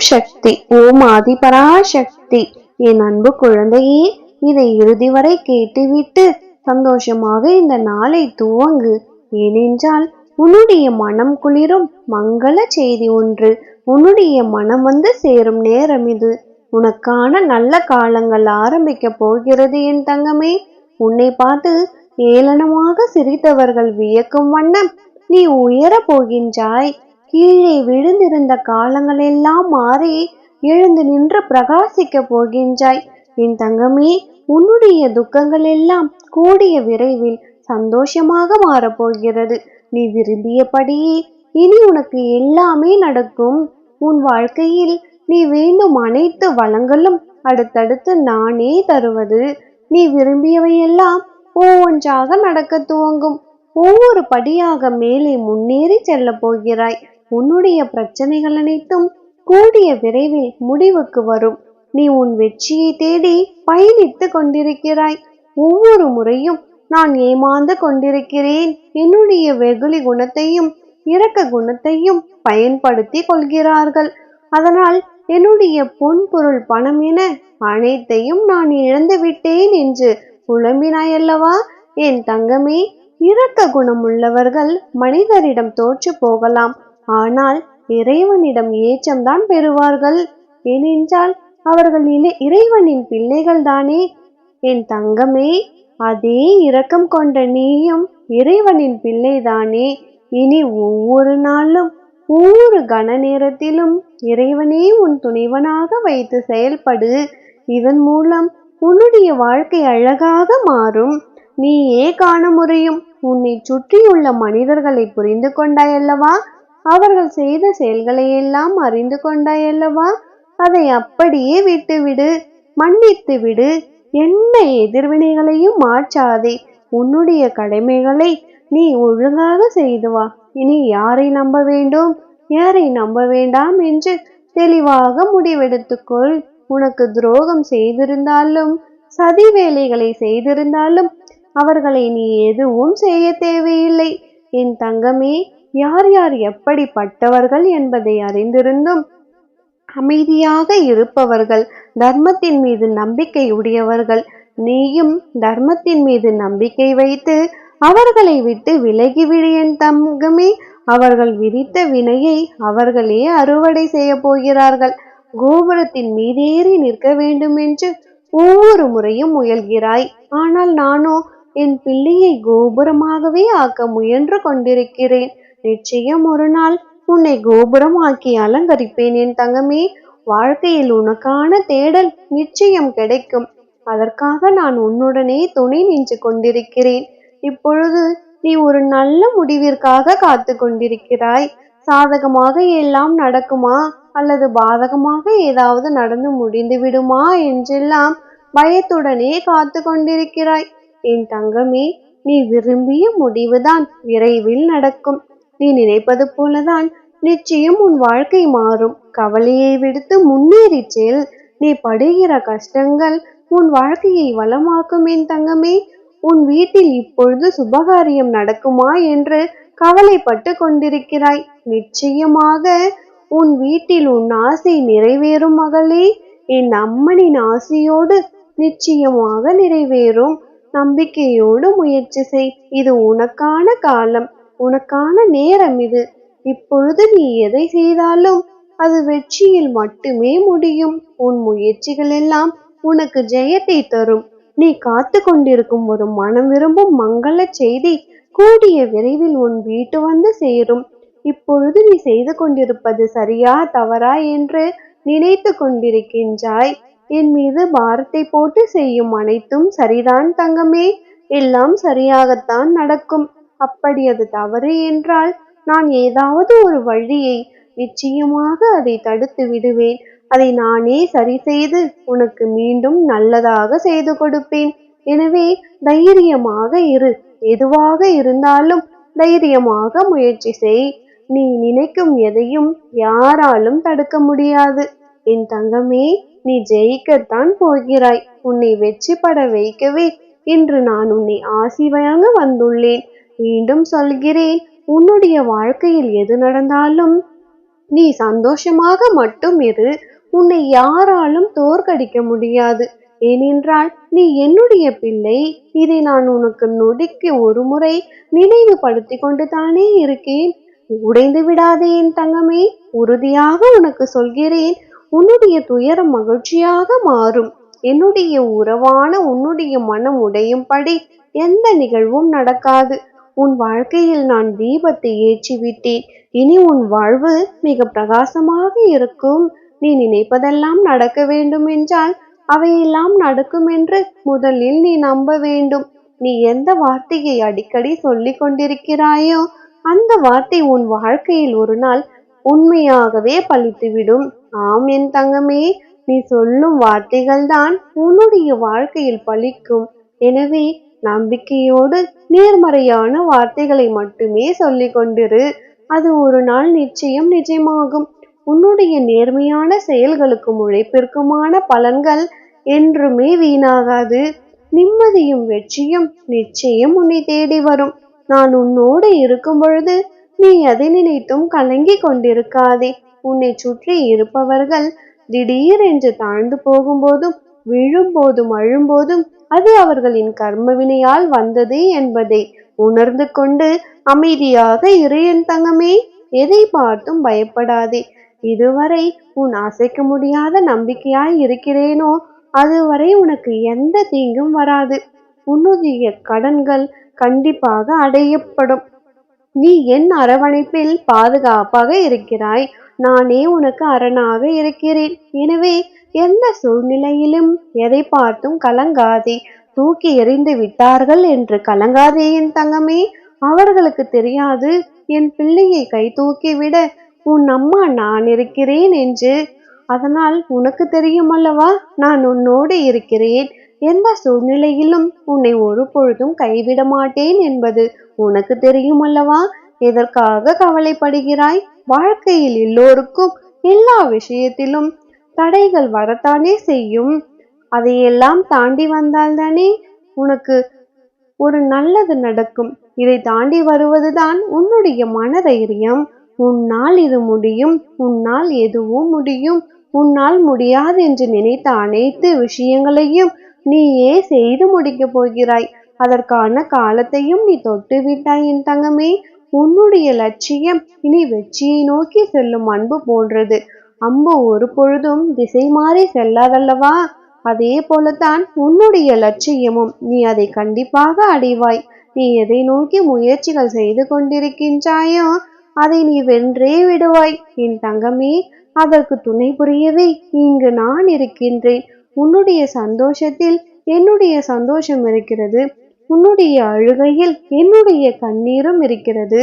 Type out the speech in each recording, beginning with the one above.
சக்தி, ஓம் ஆதிபராசக்தி. என் அன்பு குழந்தையே, இதை இறுதி வரை கேட்டுவிட்டு சந்தோஷமாக இந்த நாளை துவங்கு. ஏனென்றால் உன்னுடைய மனம் குளிரும் மங்கள செய்தி ஒன்று உன்னுடைய மனம் வந்து சேரும் நேரம் இது. உனக்கான நல்ல காலங்கள் ஆரம்பிக்க போகிறது என் தங்கமே. உன்னை பார்த்து ஏளனமாக சிரித்தவர்கள் வியக்கும் வண்ணம் நீ உயர போகின்றாய். கீழே விழுந்திருந்த காலங்கள் எல்லாம் மாறி எழுந்து நின்று பிரகாசிக்க போகின்றாய் என் தங்கமே. உன்னுடைய துக்கங்கள் எல்லாம் கூடிய விரைவில் சந்தோஷமாக மாறப்போகிறது. நீ விரும்பியபடியே இனி உனக்கு எல்லாமே நடக்கும். உன் வாழ்க்கையில் நீ வேண்டும் அனைத்து வளங்களும் அடுத்தடுத்து நானே தருவது. நீ விரும்பியவையெல்லாம் ஒவ்வொன்றாக நடக்க துவங்கும். ஒவ்வொரு படியாக மேலே முன்னேறி செல்ல போகிறாய். உன்னுடைய பிரச்சனைகள் அனைத்தும் கூடிய விரைவில் முடிவுக்கு வரும். நீ உன் வெற்றியை தேடி பயணித்து கொண்டிருக்கிறாய். ஒவ்வொரு முறையும் நான் ஏமாந்து கொண்டிருக்கிறேன். என்னுடைய வெகுளி குணத்தையும் இரக்க குணத்தையும் பயன்படுத்தி கொள்கிறார்கள். அதனால் என்னுடைய பொன் பொருள் பணம் என அனைத்தையும் நான் இழந்து விட்டேன் என்று புலம்பினாயல்லவா என் தங்கமே. இரக்க குணம் உள்ளவர்கள் மனிதரிடம் தோற்று போகலாம், ஆனால் இறைவனிடம் ஏற்றம்தான் பெறுவார்கள். ஏனென்றால் அவர்கள் இறைவனின் பிள்ளைகள் தானே என் தங்கமே. அதே இரக்கம் கொண்ட நீயும் இறைவனின் பிள்ளைதானே. இனி ஒவ்வொரு நாளும் ஒவ்வொரு கண நேரத்திலும் இறைவனே உன் துணைவனாக வைத்து செயல்படு. இதன் மூலம் உன்னுடைய வாழ்க்கை அழகாக மாறும். நீயே காண முடியும். உன்னை சுற்றியுள்ள மனிதர்களை புரிந்து கொண்டாயல்லவா? அவர்கள் செய்த செயல்களை எல்லாம் அறிந்து கொண்டாயல்லவா? அதை அப்படியே விட்டுவிடு, மன்னித்து விடு. எந்த எதிர்வினைகளையும் மாற்றாதே. உன்னுடைய கடமைகளை நீ ஒழுங்காக செய்து வா. இனி யாரை நம்ப வேண்டும், யாரை நம்ப வேண்டாம் என்று தெளிவாக முடிவெடுத்துக்கொள். உனக்கு துரோகம் செய்திருந்தாலும் சதி வேலைகளை செய்திருந்தாலும் அவர்களை நீ எதுவும் செய்ய தேவையில்லை என் தங்கமே. யார் யார் எப்படிப்பட்டவர்கள் என்பதை அறிந்திருந்தும் அமைதியாக இருப்பவர்கள் தர்மத்தின் மீது நம்பிக்கை உடையவர்கள். நீயும் தர்மத்தின் மீது நம்பிக்கை வைத்து அவர்களை விட்டு விலகிவிடு என் தங்கமே. அவர்கள் விதித்த வினையை அவர்களே அறுவடை செய்ய போகிறார்கள். கோபுரத்தின் மீதேறி நிற்க வேண்டும் என்று ஒவ்வொரு முறையும் முயல்கிறாய். ஆனால் நானோ என் பிள்ளையை கோபுரமாகவே ஆக்க முயன்று கொண்டிருக்கிறேன். நிச்சயம் ஒரு நாள் உன்னை கோபுரம் ஆக்கி அலங்கரிப்பேன் என் தங்கமே. வாழ்க்கையில் உனக்கான தேடல் நிச்சயம் கிடைக்கும். அதற்காக நான் உன்னுடனே துணை நின்று கொண்டிருக்கிறேன். இப்பொழுது நீ ஒரு நல்ல முடிவிற்காக காத்து கொண்டிருக்கிறாய். சாதகமாக எல்லாம் நடக்குமா அல்லது பாதகமாக ஏதாவது நடந்து முடிந்து விடுமா என்றெல்லாம் பயத்துடனே காத்து கொண்டிருக்கிறாய் என் தங்கமே. நீ விரும்பிய முடிவுதான் விரைவில் நடக்கும். நீ நினைப்பது போலதான் நிச்சயம் உன் வாழ்க்கை மாறும். கவலையை விடுத்து முன்னேறி செல். நீ படுகிற கஷ்டங்கள் உன் வாழ்க்கையை வளமாக்கும் என் தங்கமே. உன் வீட்டில் இப்பொழுது சுபகாரியம் நடக்குமா என்று கவலைப்பட்டு கொண்டிருக்கிறாய். நிச்சயமாக உன் வீட்டில் உன் ஆசை நிறைவேறும் மகளே. என் அம்மனின் ஆசையோடு நிச்சயமாக நிறைவேறும். நம்பிக்கையோடு முயற்சி செய். இது உனக்கான காலம், உனக்கான நேரம் இது. இப்பொழுது நீ எதை செய்தாலும் அது வெற்றியில் மட்டுமே முடியும். உன் முயற்சிகள் எல்லாம் உனக்கு ஜெயத்தை தரும். நீ காத்து கொண்டிருக்கும் ஒரு மனம் விரும்பும் மங்கள செய்தி கூடிய விரைவில் உன் வீட்டு வந்து சேரும். இப்பொழுது நீ செய்து கொண்டிருப்பது சரியா தவறா என்று நினைத்து கொண்டிருக்கின்றாய். என் மீது பாரத்தை போட்டு செய்யும் அனைத்தும் சரிதான் தங்கமே. எல்லாம் சரியாகத்தான் நடக்கும். அப்படி அது தவறு என்றால் நான் ஏதாவது ஒரு வழியை நிச்சயமாக அதை தடுத்து விடுவேன். அதை நானே சரி செய்து உனக்கு மீண்டும் நல்லதாக செய்து கொடுப்பேன். எனவே தைரியமாக இரு. எதுவாக இருந்தாலும் தைரியமாக முயற்சி செய். நீ நினைக்கும் எதையும் யாராலும் தடுக்க முடியாது என் தங்கமே. நீ ஜெயிக்கத்தான் போகிறாய். உன்னை வெற்றி பட வைக்கவே இன்று நான் உன்னை ஆசி வழங்க வந்துள்ளேன். மீண்டும் சொல்கிறேன், உன்னுடைய வாழ்க்கையில் எது நடந்தாலும் நீ சந்தோஷமாக மட்டும் இரு. உன்னை யாராலும் தோற்கடிக்க முடியாது. ஏனென்றால் நீ என்னுடைய பிள்ளை. இதை நான் உனக்கு நொடிக்கு ஒரு முறை நினைவுபடுத்தி கொண்டு தானே இருக்கேன். உடைந்து விடாதே என் தங்கமே. உறுதியாக உனக்கு சொல்கிறேன், உன்னுடைய துயரம் மகிழ்ச்சியாக மாறும். என்னுடைய உறவான உன்னுடைய மனம் உடையும்படி எந்த நிகழ்வும் நடக்காது. உன் வாழ்க்கையில் நான் தீபத்தை ஏற்றிவிட்டேன். இனி உன் வாழ்வு மிக பிரகாசமாக இருக்கும். நீ நினைப்பதெல்லாம் நடக்க வேண்டும் என்றால் அவையெல்லாம் நடக்கும் என்று முதலில் நீ நம்ப வேண்டும். நீ எந்த வார்த்தையை அடிக்கடி சொல்லிக் கொண்டிருக்கிறாயோ அந்த வார்த்தை உன் வாழ்க்கையில் ஒரு நாள் உண்மையாகவே பலித்துவிடும். ஆம் என் தங்கமே, நீ சொல்லும் வார்த்தைகள் தான் உன்னுடைய வாழ்க்கையில் பலிக்கும். எனவே நம்பிக்கையோடு நேர்மறையான வார்த்தைகளை மட்டுமே சொல்லிக் கொண்டிரு. அது ஒரு நாள் நிச்சயம் நிஜமாகும். உன்னுடைய நேர்மையான செயல்களுக்கும் உழைப்பிற்குமான பலன்கள் என்றுமே வீணாகாது. நிம்மதியும் வெற்றியும் நிச்சயம் உன்னை தேடி வரும். நான் உன்னோடு இருக்கும் பொழுது நீ எதை நினைத்தும் கலங்கி கொண்டிருக்காதே. உன்னை சுற்றி இருப்பவர்கள் திடீரென்று தாழ்ந்து போகும்போதும் விழும்போதும் அழும்போதும் அது அவர்களின் கர்மவினையால் வந்தது என்பதை உணர்ந்து கொண்டு அமைதியாக இரு என் தங்கமே. எதை பார்த்தும் பயப்படாதே. இதுவரை உன் அசைக்க முடியாத நம்பிக்கையாய் இருக்கிறேனோ அதுவரை உனக்கு எந்த தீங்கும் வராது. உன்னுடைய கடன்கள் கண்டிப்பாக அடையப்படும். நீ என் அரவணைப்பில் பாதுகாப்பாக இருக்கிறாய். நானே உனக்கு அரணாக இருக்கிறேன். எனவே எந்த சூழ்நிலையிலும் எதை பார்த்தும் கலங்காதே. தூக்கி எறிந்து விட்டார்கள் என்று கலங்காதே என் தங்கமே. அவர்களுக்கு தெரியாது என் பிள்ளையை கை தூக்கிவிட உன் அம்மா நான் இருக்கிறேன் என்று. அதனால் உனக்கு தெரியும் அல்லவா, நான் உன்னோடு இருக்கிறேன். எந்த சூழ்நிலையிலும் உன்னை ஒரு பொழுதும் கைவிட மாட்டேன் என்பது உனக்கு தெரியும் அல்லவா. எதற்காக கவலைப்படுகிறாய்? வாழ்க்கையில் எல்லோருக்கும் எல்லா விஷயத்திலும் தடைகள் வரத்தானே செய்யும். அதையெல்லாம் தாண்டி வந்தால்தானே உனக்கு ஒரு நல்லது நடக்கும். இதை தாண்டி வருவதுதான் உன்னுடைய மனதைரியம். உன்னால் இது முடியும், உன்னால் எதுவும் முடியும். உன்னால் முடியாது என்று நினைத்த அனைத்து விஷயங்களையும் நீயே செய்து முடிக்கப் போகிறாய். அதற்கான காலத்தையும் நீ தொட்டு விட்டாய் என் தங்கமே. உன்னுடைய லட்சியம் இனி வெற்றியை நோக்கி செல்லும் அன்பு போன்றது. அம்பு ஒரு பொழுதும் திசை மாறி செல்லாதல்லவா. அதே போலத்தான் உன்னுடைய லட்சியமும். நீ அதை கண்டிப்பாக அடைவாய். நீ எதை நோக்கி முயற்சிகள் செய்து கொண்டிருக்கின்றாயோ அதை நீ வென்றே விடுவாய் என் தங்கமே. அதற்கு துணை புரியவே இங்கு நான் இருக்கின்றேன். உன்னுடைய சந்தோஷத்தில் என்னுடைய சந்தோஷம் இருக்கிறது. உன்னுடைய அழுகையில் என்னுடைய கண்ணீரும் இருக்கிறது.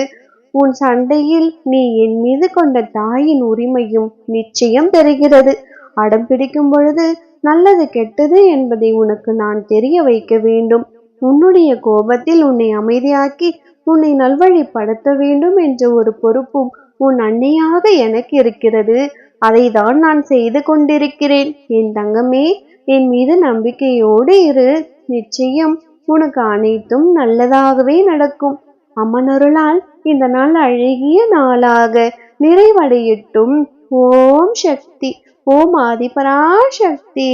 உன் சண்டையில் நீ என் மீது கொண்ட தாயின் உரிமையும் நிச்சயம் தெரிகிறது. அடம் பிடிக்கும் பொழுது நல்லது கெட்டது என்பதை உனக்கு நான் தெரிய வைக்க வேண்டும். உன்னுடைய கோபத்தில் உன்னை அமைதியாக்கி உன்னை நல்வழிப்படுத்த வேண்டும் என்ற ஒரு பொறுப்பும் உன் அன்னையாக எனக்கு இருக்கிறது. அதை தான் நான் செய்து கொண்டிருக்கிறேன் என் தங்கமே. என் மீது நம்பிக்கையோடு இரு. நிச்சயம் உனக்கு அனைத்தும் நல்லதாகவே நடக்கும். அம்மனருளால் இந்த நாள் அழகிய நாளாக நிறைவடையட்டும். ஓம் சக்தி. ஓம் ஆதிபராசக்தி.